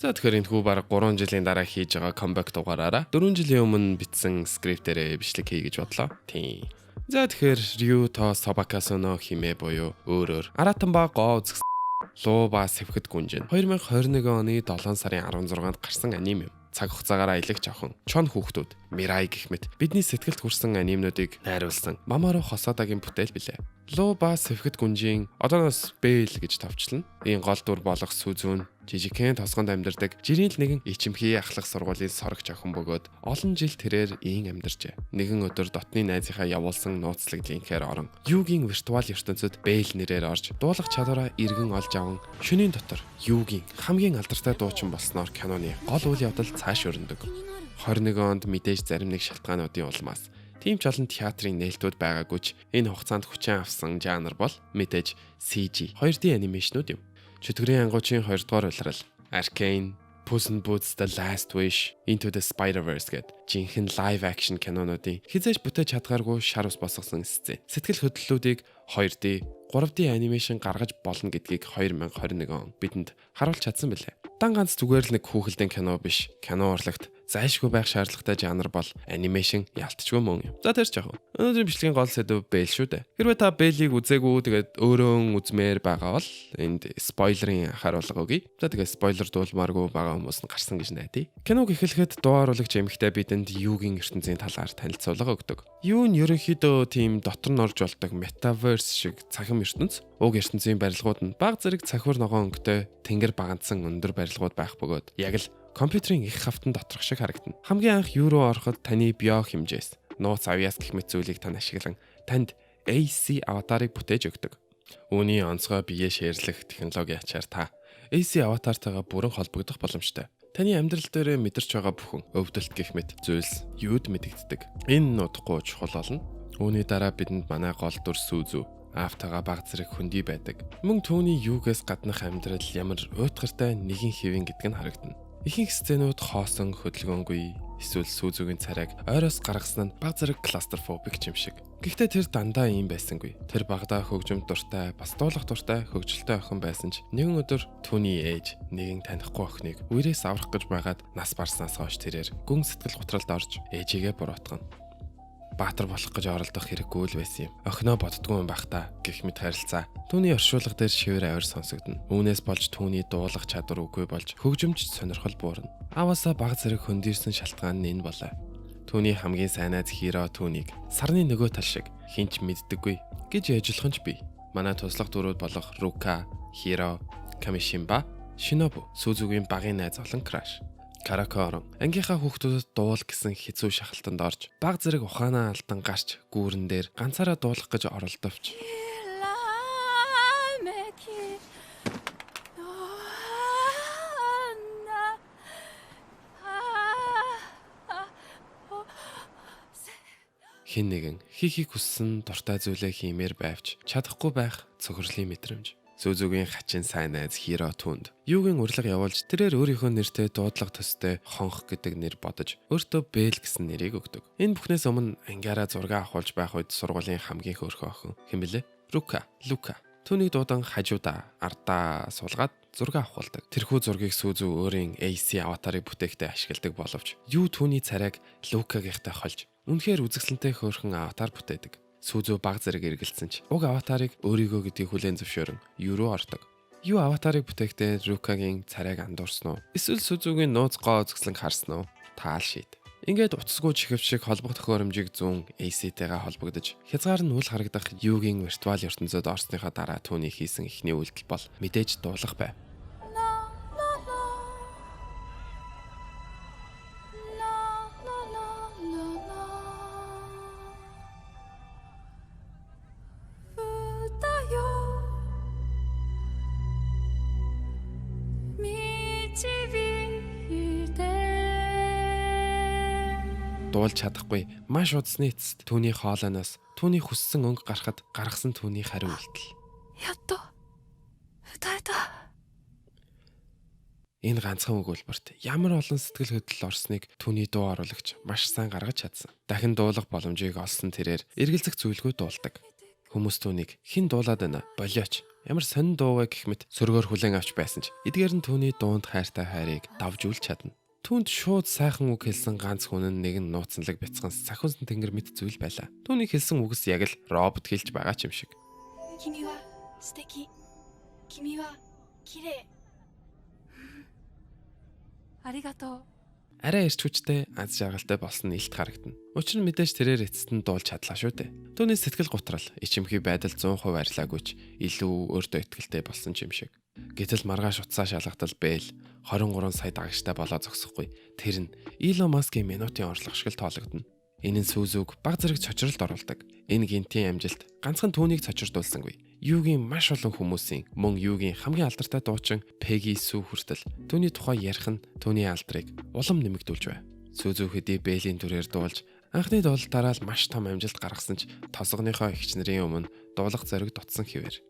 За тэгэхээр энэ хүү бараг 3 жилийн дараа хийж байгаа comeback дугаараараа 4 жилийн өмнө бичсэн скриптээрээ бичлэг хий гэж бодлоо. Тийм. За тэгэхээр Ryuto Sobakasu-no Hime буюу өөрөөр Аратанба гоо үзэх луу ба сэвхэд гүнжин 2021 оны 7 сарын 16-нд гарсан анime юм. Цаг хугацаагаар аялагч охин Чон хүүхдүүд Мирай гэх мэт бидний сэтгэлд хүрсэн анимнуудыг найруулсан Мамаро Хосодагийн бүтээл билээ. Луу ба сэвхэд гүнжийн одооноос Бэл гэж товчлно. Энэ гол дүр болох Сүзүүн жижигхэн тосгонд амьдардаг жирийн л нэгэн ичимхий ахлах сургуулийн сорогч охин бөгөөд олон жил тэрээр ийн амьдарчээ. Нэгэн өдөр дотны найзынхаа явуулсан нууцлаг линкээр орон Юугийн виртуал ертөнцид Бэл нэрээр орж дуулах чадвараа эргэн олж аван шөнийн дотор Юугийн хамгийн алдартай дуучин болсноор киноны гол үйл явдал цааш өрнөдөг. 21 онд мэдээж зарим нэг шалтгаануудын улмаас тийм ч олон театрын нээлтүүд байгаагүй ч энэ хугацаанд хүчин авсан жанр бол мэдээж CG 2D анимашнууд юм. Чөтгөрийн ангуучийн 2 дугаар улирал Arcane, Puss in Boots: The Last Wish, Into the Spider-Verse гэд жинхэнэ live action кинонуудын хизээж бүтээж чадгааргүй шар ус босгосон сцен. Сэтгэл хөдлөлүүдийг 2D, 3D анимашн гаргаж болно гэдгийг 2021 он бидэнд харуулж чадсан билээ. Дан ганц зүгээр л нэг хүүхэлдэйн кино биш. Кино урлагт зайлшгүй байх шаардлагатай жанр бол анимашн ялтчгүй мөн юм. За тэр ч яг. Өнөөдрийн бичлэгийн гол сэдв Бэл шүү дээ. Хэрвээ та Бэлийг үзээгүй тэгээд өөрөө үзмээр байгаа бол энд спойлерын харуулга өгье. За тэгээд спойлер дуулмааргүй байгаа хүмүүс нь гарсан гэж найдаа. Киног эхлэхэд дуу оруулагч эмэгтэй бидэнд Юугийн ертөнцийн талаар танилцуулга өгдөг. Юу нь ерөнхийдөө тийм дотор нь орж болдог метаверс шиг цахим ертөнц. Уг ертөнцийн барилгууд нь баг зэрэг цахиур ногоон өнгөтэй тэнгэр багандсан өндөр барилгууд байх бөгөөд яг л компьютерийн их хавтан доторх шиг харагдана. Хамгийн анх юу руу ороход таны био хэмжээс, нууц авьяас гэх мэт зүйлийг тань ашиглан танд AC аватарыг бүтээж өгдөг. Үүний онцгой биеэ шеэрлэх технологи ачаар та AC аватартайгаа бүрэн холбогдох боломжтой. Таны амьдрал дээр мэдэрч байгаа бүхэн өвдөлт гэх мэт зүйлс юуд мэдэгддэг. Энэ нутахгүй чухал болно. Үүний дараа бидэнд манай гол дүр Сүзүү автагаа баг зэрэг хөндөй байдаг. Мөн түүний юугээс гаднах амьдрал ямар уйтгартай нэгэн хэвэн гэдг нь харагдана. Ихэнх сценүүд хоосон хөдөлгөөнгүй эсвэл Сүзүүгийн царайг ойроос гаргасан нь баг зэрэг кластерфобик юм шиг. Гэхдээ тэр дандаа ийм байсангүй. Тэр багада хөгжимд дуртай, бас дуулах дуртай, хөгжилтэй охин байсан ч нэгэн өдөр түүний ээж нэгэн танихгүй охиныг үерээс аврах гэж байгаад нас барснаас хойш тэрээр гүн сэтгэл готролд орж ээжигээ буруутгана. Баатар болох гэж оролдох хэрэггүй л байсан юм. Охиноо боддгүй юм бах та гэх мэт харилцаа. Түүний оршуулга дээр шивэр авир сонсогдно. Үүнээс болж түүний дуулах чадвар үгүй болж хөгжимч сонирхол буурна. Аваасаа баг зэрэг хөндөрсөн шалтгаан нь энэ болоо. Түүний хамгийн сайн найз Хиро түүнийг сарны нөгөө тал шиг хинч мэддэггүй гэж яжлах нь ч бий. Манай туслах дөрүүд болох Рука, Хиро, Камишимба, Шинобу, Сүзүүгийн багын найз олон Краш. Каракорон ангийнхаа хүүхдүүдэд дуул гэсэн хэцүү шахалтанд орж баг зэрэг ухаанаа алдан гарч гүүрэн дээр ганцаараа дуулах гэж оролдовч хин нэгэн хийхийг хүссэн дуртай зүйлээ хиймээр байвч чадахгүй байх цохирлын мэдрэмж. Сүзүүгийн хачин сайн найз Хиро түнд Юугийн урилга явуулж тэрээр өөрийнхөө нэртэй дуудлага төстэй хонх гэдэг нэр бодож өөртөө Бэл гэсэн нэрийг өгдөг. Энэ бүхнээс өмнө ангиараа зураг авахулж байх үед сургуулийн хамгийн хөөрхөн охин хэн бэлээ? Рука. Түүнийг дуудан хажуудаа ардаа суулгаад зураг авахулдаг. Тэрхүү зургийг Сүзүү өөрийн AC аватарыг бүтээхдээ ашигладаг боловч Юу түүний царайг Лукагийнхтай холж үнэхээр үзэсгэлэнтэй хөөрхөн аватар бүтээдэг. Сүзүү баг зэрэг эргэлцсэн ч уг аватарыг өөрийгөө гэдгийг хүлээн зөвшөөрөн Юу руу ордог. Юу аватарыг бүтээхдээ Рукагийн царайг андуурсан уу? Эсвэл Сүзүүгийн нууц гоо үзэсгэлэн харсан уу? Таал шийд. Ингээд утасгүй чихвч шиг холбох төхөөрөмжийг зүүн AC-тэйгээ холбогдож хязгаар нь үл харагдах Юугийн виртуал ертөнцөд орсныхаа дараа түүний хийсэн эхний үйлдэл бол мэдээж дуулах байв. Дуулж чадахгүй маш удасны эцэст түүний хоолойноос түүний хүссэн өнгө гарахад гаргасан түүний хариу үйлдэл. Ятто. Тайта. Энэ ганцхан өгүүлбэрт ямар олон сэтгэл хөдлөл орсныг түүний дуу оруулагч маш сайн гаргаж чадсан. Дахин дуулах боломжийг олсон тэрээр эргэлзэх зүйлгүй дуулдаг. Хүмүүс түүнийг хэн дуулаад байна болооч Ямар сонин дуу вэ гэх мэт сөргөөр хүлээн авч байсан ч эдгээр нь түүний дуунд хайртай хайрыг давж үлч чадна. Түүнд шууд сайхан үг хэлсэн ганц хүн нь нэгэн нууцнлаг бяцхан сахиусан тэнгэр мэт зүйл байлаа. Түүний хэлсэн үгс яг л робот хэлж байгаа ч юм шиг. 君は素敵。君は綺麗。ありがとう。 Арай ирч хүчтэй аз жаргалтай болсон нь илт харагдана. Учир нь мэдээж тэрээр эцэст нь дуулж чадлаа шүү дээ. Түүний сэтгэл готрал ичимхий байдал 100% арилаагүйч илүү өөртөө итгэлтэй болсон ч юм шиг. Гэтэл маргааш утсаа шалгатал бэл 23 сая дагагчтай болоо зогсохгүй. Тэр нь Илон Маскийн минутын орлого шиг л тоологдно. Энэ нь Сүзүг баг зэрэг цочролд оруулдаг. Энэ гинтийн амжилт ганцхан түүнийг цочрдуулсангүй. Юугийн маш олон хүмүүсийн мөн Юугийн хамгийн алдартай дуучин Пеги Сүү хүртэл түүний тухай ярих нь түүний алдрыг улам нэмэгдүүлж байв. Сүзүү хэдий Бэйлийн төрөөр дуулж анхны дуулалтаараа л маш том амжилт гаргасан ч тосгоныхоо эгч нарын өмнө дуулах зориг дутсан хэвээр.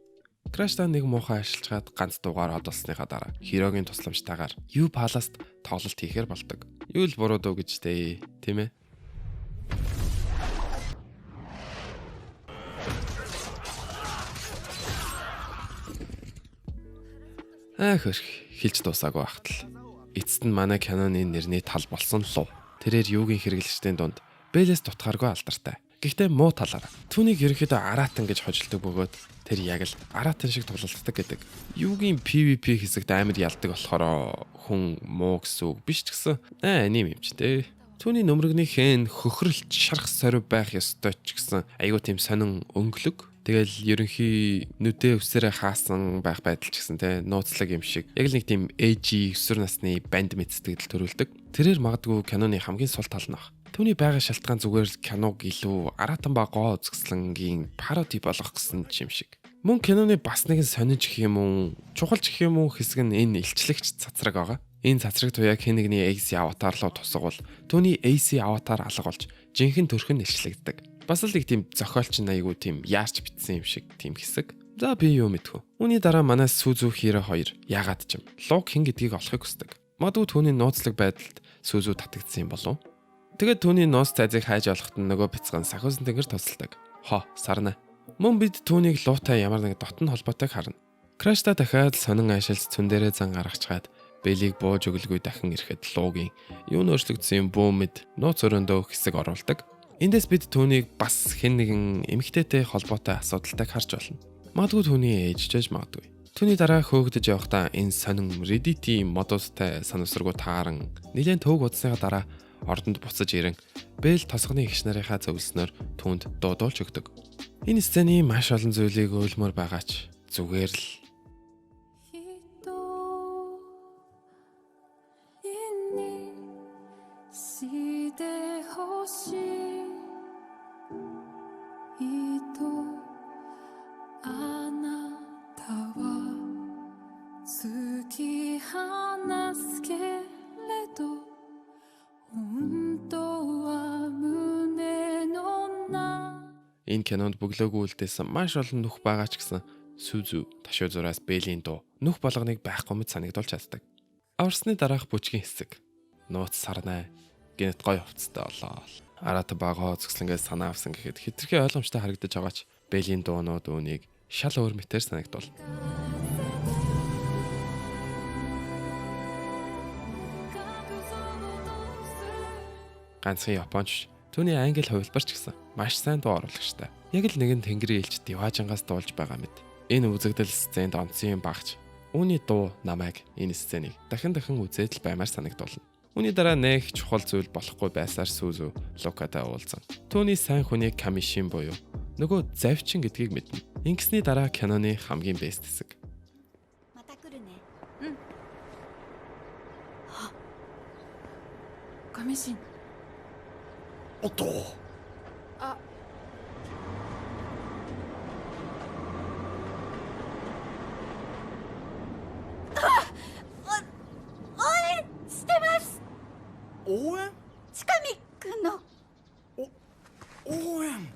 Крашта нэг муухай ашиглаж ганц дугаар одолсныхаа дараа Хирогийн тусламжтайгаар Ю Паласт тоглолт хийхээр болдог. Юу л буруу дуу гэж дээ, тийм ээ? Хөрх хэлж дуусаагүй багтал. Эцэст нь манай Canon-ын нэрний тал болсон луу. Тэрээр Юугийн хэрэглэгчдийн дунд Бэлээс дутгааргүй алдартай. Гэхдээ муу талаараа түүнийг ерөнхийдөө аратан гэж хожилдог бөгөөд тэр яг л аратан шиг тулалддаг гэдэг. Юугийн PvP хэсэгт амар ялдаг болохоор хүн муу гэсэн үг биш ч гэсэн нэм юм ч дээ. Түүний нөмрөгнийхэн хөхрөлт шарах сорив байх ёстой ч гэсэн айгуу тийм сонин өнгөлөг. Тэгэл ерөнхий нүдээ өсөрөө хаасан байх байдал ч гэсэн те нууцлаг юм шиг. Яг л нэг тийм ээжи өсвөр насны банд мэт сэтгэл төрүүлдэг. Тэрээр магадгүй Canon-ы хамгийн сул тал нь баг. Түүний байгаа шалтгаан зүгээр Canon-г илүү аратан ба гоо үзэсгэлэнгийн пароди болгох гэсэн юм шиг. Мөн Canon-ы бас нэгэн сонинч гэх юм уу, чухалч гэх юм уу хэсэг нь энэ илчлэгч цацраг байгаа. Энэ цацраг туяа хэн нэгний AC аватар руу тусгавал түүний AC аватар алга болж жинхэнэ төрхөн илчлэгддэг. Бас л нэг тийм зохиолч айгуу тийм яарч битсэн юм шиг тийм хэсэг. За би юу мэдхүү. Үүний дараа манай Сүзүү Хиро 2 ягаад ч юм луг хэн гэдгийг олохыг хүсдэг. Магадгүй түүний нууцлаг байдалд Сүзүү татагдсан юм болов. Тэгээд түүний нууц цайзыг хайж олоход нь нөгөө бяцхан сахиусан тэнгэр тусалдаг. Сарна. Мөн бид түүнийг луутай ямар нэг дотн холбоотойг харна. Крашта дахиад сонин аашилж цүн дээрээ зан гаргачгаад Бэлийг бууж өглгүй дахин ирэхэд луугийн юу нөөцлөгдсөн бүүм мэд нууц өрөөндөө хэсэг оруулдаг. Эндээс бид түүнийг бас хэн нэгэн эмэгтэйтэй холбоотой асуудалтай харж болно. Магадгүй түүний ээж ч магадгүй. Түүний дараа хөөгдөж явахдаа энэ сонин Reddit-ийн модустай санамсаргуу тааран нэлээд төвөг удсныхаа дараа ордонд буцаж ирэн Бэл тосгоны эгч нарынхаа зөвлснөөр түүнд дуудуулж өгдөг. Энэ сцены маш олон зүйлийг өөлмөр байгаач зүгээр л энэ кинонд бөглөөгүй үлдээсэн маш олон нүх байгаа ч гэсэн Сүзүү ташуу зураас Бэлийн дуу нүх болгоныг байхгүй мэт санагдуулж чаддаг. Аварсны дараах бүжгийн хэсэг. Нууц сарнаа гинт гоё хувцастай болоо. Арата багоо зөкслөнгээс санаа авсан гэхэд хитрхи ойлгомжтой харагдаж байгаач Бэлийн дуунууд үүнийг шал өөр мэтээр санагдвал. Ганцхан Японч түүний англи хувилбарч гэсэн маш сайн дуу оруулагчтай. Яг л нэгэн тэнгэрийн элч Диважингаас дуулж байгаа мэт. Энэ үзэгдэл сценд онцгийн багч үүний дуу намайг энэ сценийг дахин үзээд л баймаар санагдуулна. Үүний дараа нэг чухал зүйл болохгүй байсаар Сүзүү Лукатай уулзсан. Түүний сайн хүний Камишин буюу нөгөө завчин гэдгийг мэднэ. Ингэсний дараа Canon-ы хамгийн бэст хэсэг. Камишин. Ото.応援近見くんの応援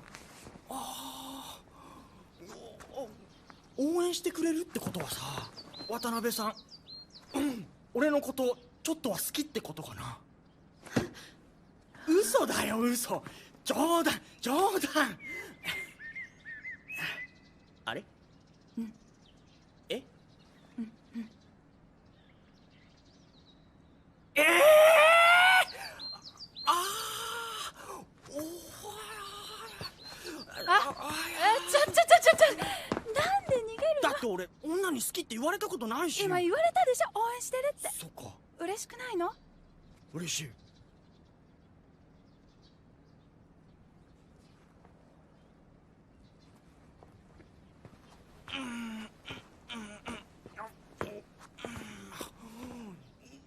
応援してくれるってことはさ、渡辺さん、俺のことちょっとは好きってことかな。嘘だよ嘘、冗談冗談。あれ？俺女に好きって言われたことないし。今言われたでしょ、応援してるって。そっか、嬉しくないの？嬉しい。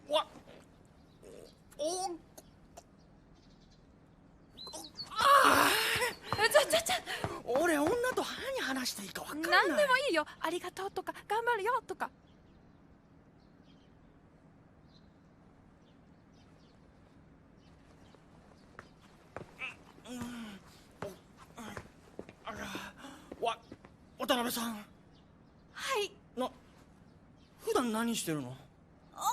わお俺女と何話していいか分かんない。何でもいいよ。ありがとうとか頑張るよとか。渡辺さん。はい。普段何してるの？音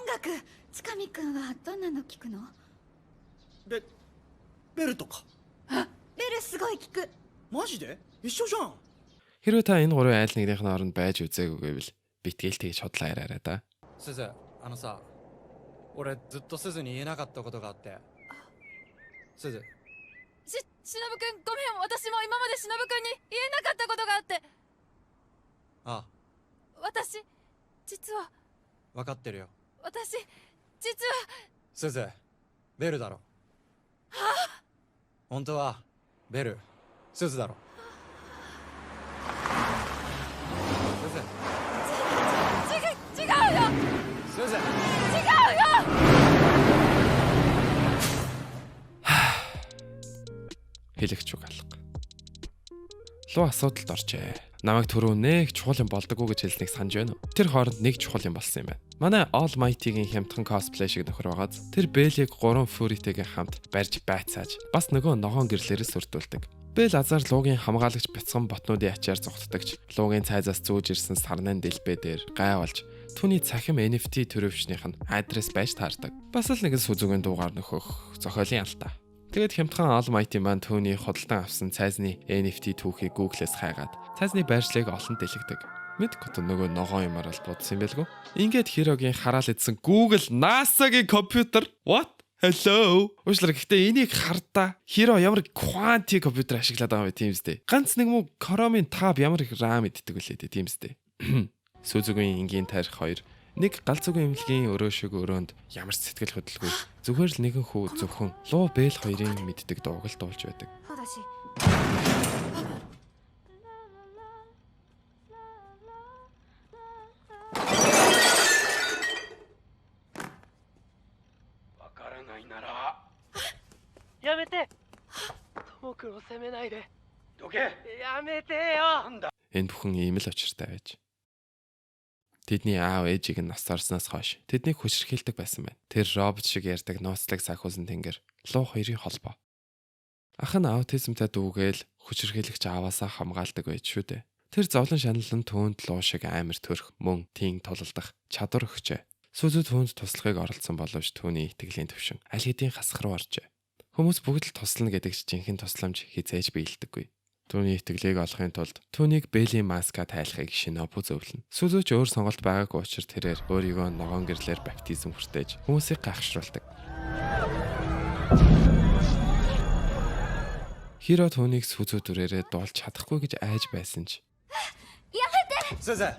楽。近見くんはどんなの聞くの？ベルとか。ベルすごい聞く。マジで？一緒じゃん。Хэрвээ та энэ гурван айл нэгнийх нь оронд байж үзээгүй гэвэл битгээл тэгж хотлоо яриараа да. すず、さ、俺ずっとすずに言えなかったことがあって。すず。しのぶくん、ごめん。私も今までしのぶくんに言えなかったことがあって。ああ。私、実は。分かってるよ。私、実は。すず、ベルだろ。はあ？本当はベル、すずだろ。違うよ。すず。違うよ。Хэлэгч үг алга. Луу асуудалд орчээ. Намайг түрүү нэг чухал юм болдоггүй гэж хэлснийг санаж байна уу? Тэр хооронд нэг чухал юм болсон юм байна. Манай All Mighty-гийн хямдхан косплей шиг нөхөр байгааз тэр Бэлийг 3 Fury-тэйгээ хамт барьж байцааж бас нөгөө ногоон гэрлээрээс сүрдүүлдэг. Бэл азар луугийн хамгаалагч бяцхан ботнуудын ачаар зугтдагч луугийн цайзаас зүүж ирсэн сарнын дэлбээ дээр гай болж түүний цахим NFT төрөвчнийх нь адрес байж таардаг. Бас л нэгэн сүзүүгийн дуугаар нөхөх зохиолын алтаа. Тэгэд хямдхан All Mighty маань түүний худалдан авсан цайзны NFT түүхийг Google-с хайгаад цайзны байршлыг олонд дэлгдэг. Мэдгүй нөгөө ногоон юмар л бодсон юм байлгүй. Ингээд Хирогийн хараал идсэн Google NASA-гийн компьютер. What? Hello. Уучлаарай, гэхдээ энийг хардаа Хиро ямар кванти компьютер ашиглаад байгаа юм бэ тиймстэй. Ганц нэг муу Chrome-ийн tab ямар их RAM иддэг үлээ тиймстэй. Сүзүгийн энгийн тарих 2. Нэг галзуугийн имлэгийн өрөө шиг өрөөнд ямар ч сэтгэл хөдлөлгүй зүгээр л нэгэн хүү зөвхөн луу бэл хоёрын мэддэг дууг л дуулж байдаг. そうだし。わからないならやめて。ともくんを責めないで。どけ。やめてよ。なんだ。 Энэ бүхэн ийм л очиртай байж. Тэдний аав ээжийг нь нас орсноос хойш тэднийг хүчрхийлдэг байсан байна. Тэр робот шиг ярьдаг нууцлаг сахиусан тэнгэр луу хоёрын холбоо. Ах нь аутизмтай дүүгээл хүчрхийлэгч ааваасаа хамгаалдаг байж шүү дээ. Тэр зовлон шаналн түүнд луу шиг амар төрх мөн тийм тулалдах чадвар өгчээ. Сүзүү түүнд туслахыг оролцсон боловч түүний итгэлийн төвшин аль хэдийн хасах руу оржээ. Хүмүүс бүгд л туслана гэдэг ч жинхэнэ тусламж хизээж биелдэггүй. Түүний итгэлийг олохын тулд түүнийг Бэлийн маска тайлахыг Шинобу зөвлөнө. Сүзүүч өөр сонголт байгаагүй учраас тэрээр өөрийгөө ногоон гэрлээр баптизм хүртээж хүмүүсийг гайхшруулдаг. Хиро түүнийг сүзүү дүрээрээ дуулж чадахгүй гэж айж байсан ч. Ямете! すず。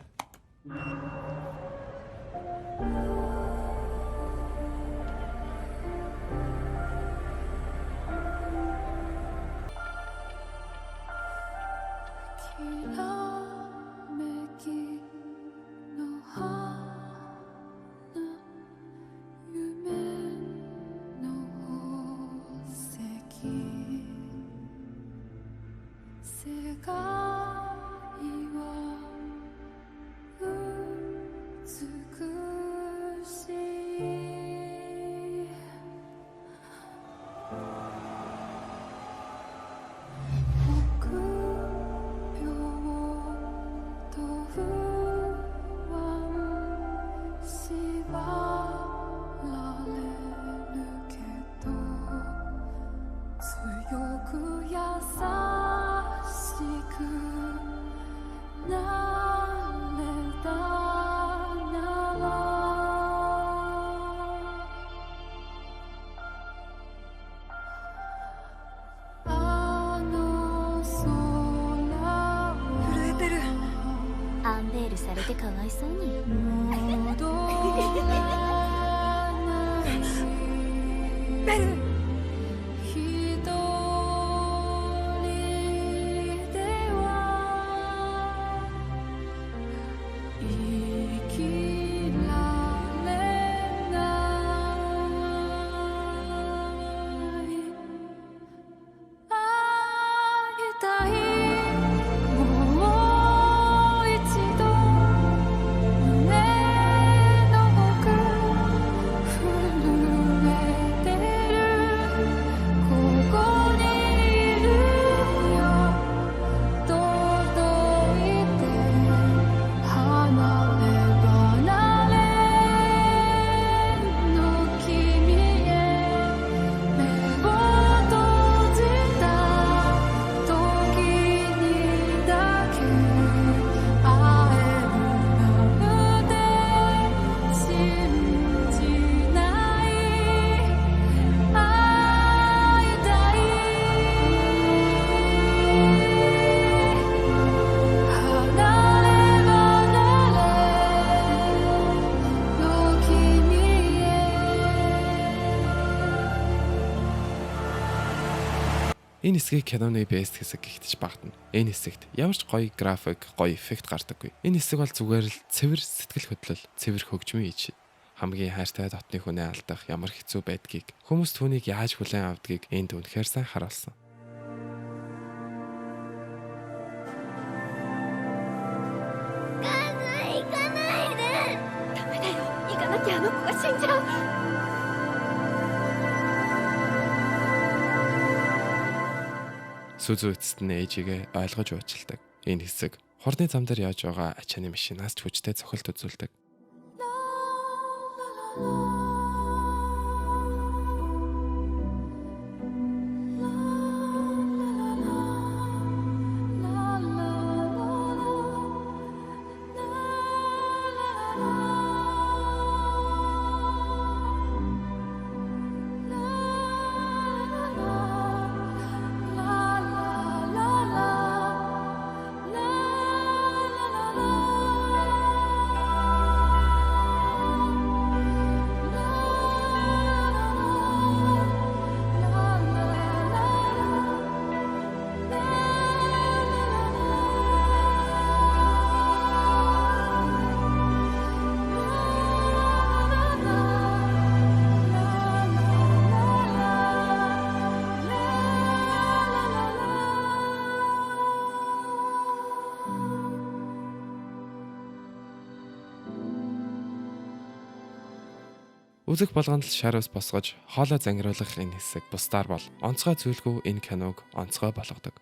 世界はかわいそうに。ベル。Энэ хэсгийг киноны бест хэсэг гихтэж багтана. Энэ хэсэгт ямар ч гоё график, гоё эффект гардаггүй. Энэ хэсэг бол зүгээр л цэвэр сэтгэл хөдлөл, цэвэр хөгжмийн иж. Хамгийн хайртай дотны хүнээ алдах ямар хэцүү байдгийг, хүмүүс түүнийг яаж хүлээн авдгийг энд үнэхээр сайн харуулсан. сүзүү эцэст нь ээжигээ ойлгож уучлдаг. Энэ хэсэг хурдны зам дээр яаж байгаа ачааны машинаас ч хүчтэй цохилт үзүүлдэг. Үзэх болгонд л шар ус босгож хоолой зангируулах энэ хэсэг бусдаар бол онцгой зүйлгүй энэ киног онцгой болгодог.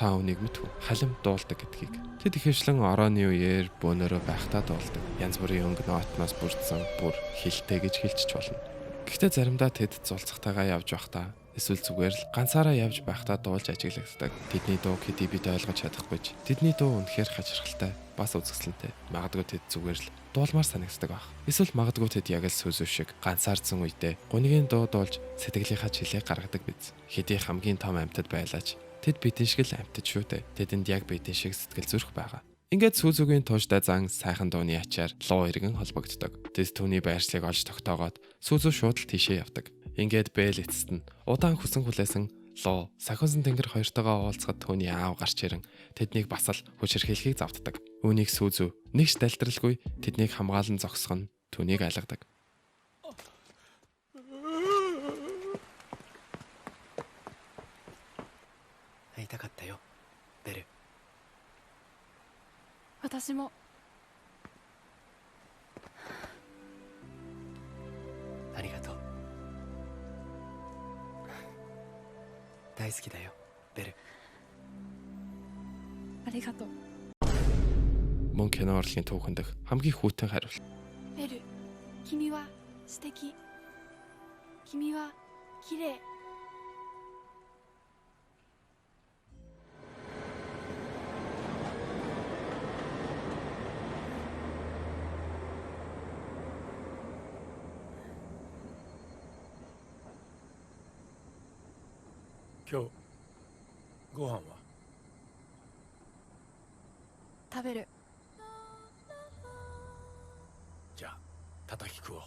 Та үнийг мэдв. Халим дуулдаг гэдгийг. Тэд ихэвчлэн орооны үеэр бөөнөрөө байхдаа дуулдаг. Янз бүрийн өнгө нотноос бүрдсэн бүр хилтэй гэж хэлчих болно. Гэхдээ заримдаа тэд зулцахтайгаа явж байхдаа Эсвэл зүгээр л ганцаараа явж байхдаа дуулж ажиглагддаг. Тэдний дуу хэдий бид ойлгож чадахгүй ч тэдний дуу үнэхээр хачирхалтай, бас үзэсгэлэнтэй. Магадгүй тэд зүгээр л дуулмаар санагддаг байх. Эсвэл магадгүй тэд яг л сүзүү шиг ганцаардсан үедээ гунигийн дуу дуулж сэтгэлийнхаа чилээг гаргадаг биз. Хэдий хамгийн том амьтад байлаач тэд бидэн шиг л амьтад шүү дээ. Тэдэнд яг бидэн шиг сэтгэл зүрх байгаа. Ингээд сүүзүүгийн тууштай зан сайхан дууны ачаар луу иргэн холбогддог. Тэд түүний байршлыг олж тогтоогоод сүүзүү шууд л тийшээ явдаг. Ингээд Бэл эцэст нь удаан хүсэн хүлээсэн луу сахиусан тэнгэр хоёртойгоо уулзахад түүний аав гарч ирэн тэднийг бас л хүчирхийлхийг завддаг. Үүнийг сүүзүү нэгч далдралгүй тэднийг хамгаалан зогсох нь түүнийг айлгадаг. 会いたかったよベル。私もありがとう。大好きだよベル。ありがとう。 Мөн кино урлагийн түүхэн дэх хамгийн хүйтэн хариулт. ベル、君は素敵。君は綺麗。 今日ご飯は食べる。じゃあ叩き食おう。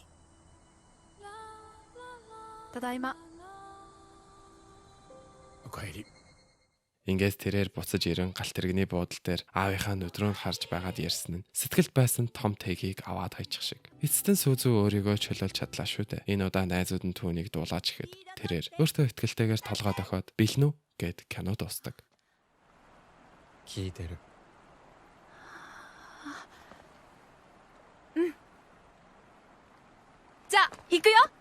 ただいま。おかえり。 Ингээс тэрээр буцаж ирэн галт тэрэгний буудал дээр аавынхаа нүдрөнд харж байгаад ярьсан нь сэтгэлд байсан том тэгийг аваад хайчих шиг. Эцэстэн сүүзүү өөрийгөө чөлөөлж чадлаа шүү дээ. Энэ удаа найзууд нь түүнийг дуулаач ихэд тэрээр өөртөө ихтгэлтэйгээр толгой дохиод бэлнү гэд кино дуустдаг. 聞いてる。じゃあ行くよ。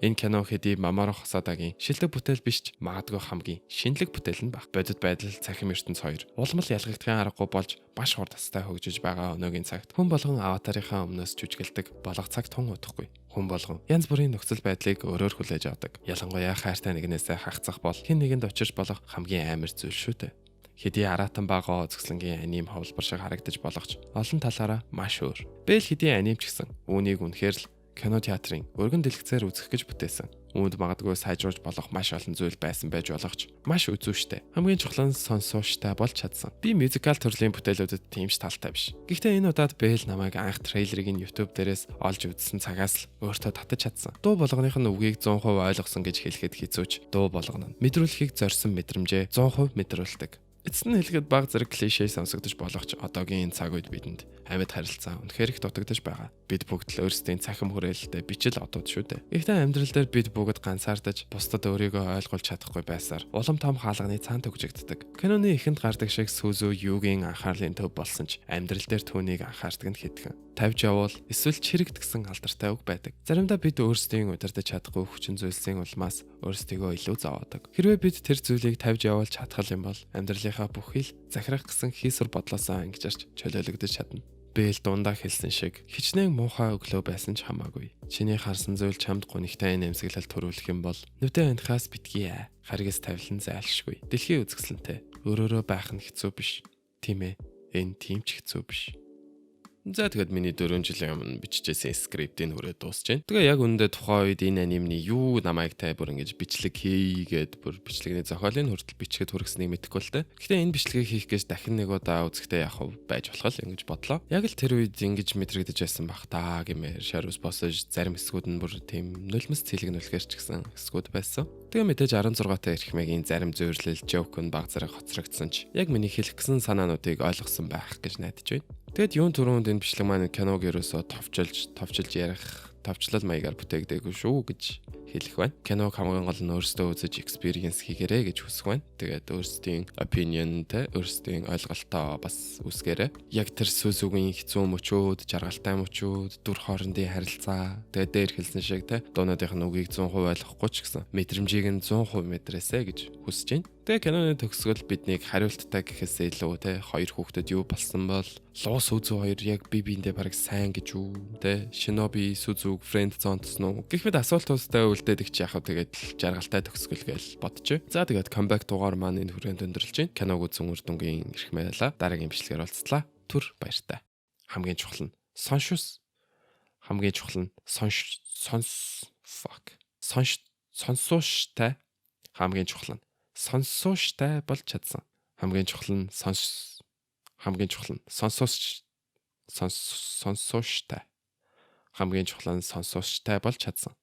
Энэ кино хэдий Маморо Хосодагийн шилдэг бүтээл биш ч магадгүй хамгийн шинэлэг бүтээл нь баг. Бодит байдал цахим ертөнц хоёр уламл ялгагдахын аргагүй болж баш хурд тастай хөгжиж байгаа өнөөгийн цагт хүн болгон аватарынхаа өмнөөс жүжигэлдэг болох цаг тун удахгүй. Хүн болгон янз бүрийн нөхцөл байдлыг өөрөөр хүлээж авдаг. Ялангуяа хайртай нэгнээсээ хахацах бол хэн нэгэнд учирч болох хамгийн амар зүйл шүү дээ. Хэдий аратан байгаа зөвслөнгийн аним хавлбар шиг харагдаж болох ч олон талаараа маш өөр. Бэл хэдий аним ч гэсэн үүнийг үнэхээр л кино театрын өргөн дэлгэцээр үзэх гэж бүтээсэн. Үүнд магадгүй сайжруулж болох маш олон зүйл байсан байж болох ч маш үзүүштэй. Хамгийн чухал нь сонсууштай болж чадсан. Би мюзикал төрлийн бүтээлүүдэд тийм ч талтай биш. Гэхдээ энэ удаад Бэл намайг анх трейлерыг нь YouTube дээрээс олж үзсэн цагаас л өөртөө татаж чадсан. Дуу болгоных нь үгийг 100% ойлгосон гэж хэлэхэд хэцүүч. Дуу болгоно нь мэдрүүлэхийг зорьсон мэдрэмжээ 100% мэдрүүлдэг. Эцэст нь хэлэхэд баг зэрэг клишэ сонсогдож болох ч одоогийн энэ цаг үед бидэнд амьд харилцаа үнэхээр их дутагдж байгаа. Бид бүгд л өөрсдийн цахим хүрээлэлтэй бичил одууд шүү дээ. Гэхдээ амьдрал дээр бид бүгд ганцаардаж бусдад өөрийгөө ойлгуулж чадахгүй байсаар улам том хаалганы цаанд төгжигддэг. Киноны эхэнд гардаг шиг сүүзүү юугийн анхаарлын төв болсон ч амьдрал дээр түүнийг анхаардаг нь хэдхэн. Тавьж явуул эсвэл чирэгдсэн алдартай үг байдаг. Заримдаа бид өөрсдийн удирдах чадахгүй хүчин зүйлсийн улмаас өөрсдийгөө илүү зовоодог. Хэрвээ бид тэр зүйлийг тавьж явуулж чадхал юм бол амьдралынхаа бүхий л захирах гэсэн хийсвэр бодлосоо ангижирч чөлөөлөгдөж чадна. Бэл дундаа хэлсэн шиг хичнээн муухай өглөө байсан ч хамаагүй. Чиний харсан зүйл чамд гунигтай нэмсэглэл төрүүлэх юм бол нүдэн анхаас битгий аа. Харгас тавилан зайлшгүй. Дэлхийн үзэсгэлэнтэй өөрөөрөө байх нь хэцүү биш. Тийм ээ. Энэ тийм ч хэцүү биш. За тэгэд миний 4 жилийн өмнө бичижсэн скриптийн хүрээ дуусч байна. Тэгээ яг үүндээ тухайн үед энэ анимны юу намайг та бүр ингэж бичлэг хийгээд бүр бичлэгний зохиолын хүртэл бичгээд хүргэснийг мэдэхгүй л дээ. Гэхдээ энэ бичлэгийг хийх гэж дахин нэг удаа үзэхдээ яг байж болох л ингэж бодлоо. Яг л тэр үед ингэж мэдрэгдэж байсан бах таа гэмээр шарус босож зарим хэсгүүд нь бүр тийм нулимс цэлэгнүүлэхэр ч гэсэн хэсгүүд байсан. Тэгээ мэдээж 16-тай эрхмэгийн зарим зөөрлөл жоок нь баг зэрэг хоцрогдсон ч яг миний хэлэх гэсэн санаануудыг ойлгосон байх гэж найдаж байна. Тэгэд юун түрүүнд энэ бичлэг маань киног ерөөсөө товчилж ярих, товчлол маягаар бүтээгдээгүй шүү гэж хэлэх байна. Киног хамгийн гол нь өөрсдөө үзэж experience хийгээрэй гэж хүсэх байна. Тэгээд өөрсдийн opinionтэй, өөрсдийн ойлголтоо бас үсгээрэй. Яг тэр сүсүгийн хэцүү мөчүүд, жаргалтай мөчүүд, дүр хоорондын харилцаа, тэгээд дээр хэлсэн шиг те дуунуудын үгийг 100% ойлгохгүй ч гэсэн мэдрэмжийг нь 100% мэдрээсэй гэж хүсэж байна. Тэгээ киноны төгсгөл биднийг хариулттай гэхээсээ илүү те хоёр хүүхдэд юу болсон бол Луу Сүзүү хоёр яг бие биендээ бараг сайн гэж үү те Шиноби Сүзүүг фрэнд зонтсон уу гэх мэт асуултуудтай үлдээдэг чи яхав тэгээд жаргалтай төгсгөл гэж бодчих. За тэгээд comeback дугаар маань энэ хүрээнд өндөрлж байна. Киног үзэн үр дүнгийн ирэх маяла дараагийн бичлэгээр уулзлаа. Түр баяртай. Хамгийн чухал нь соншус. Хамгийн чухал нь сонсууштай. Хамгийн чухал нь сонсууштай болж чадсан. Хамгийн чухал нь сонсууштай. Хамгийн чухал нь сонсууштай болж чадсан.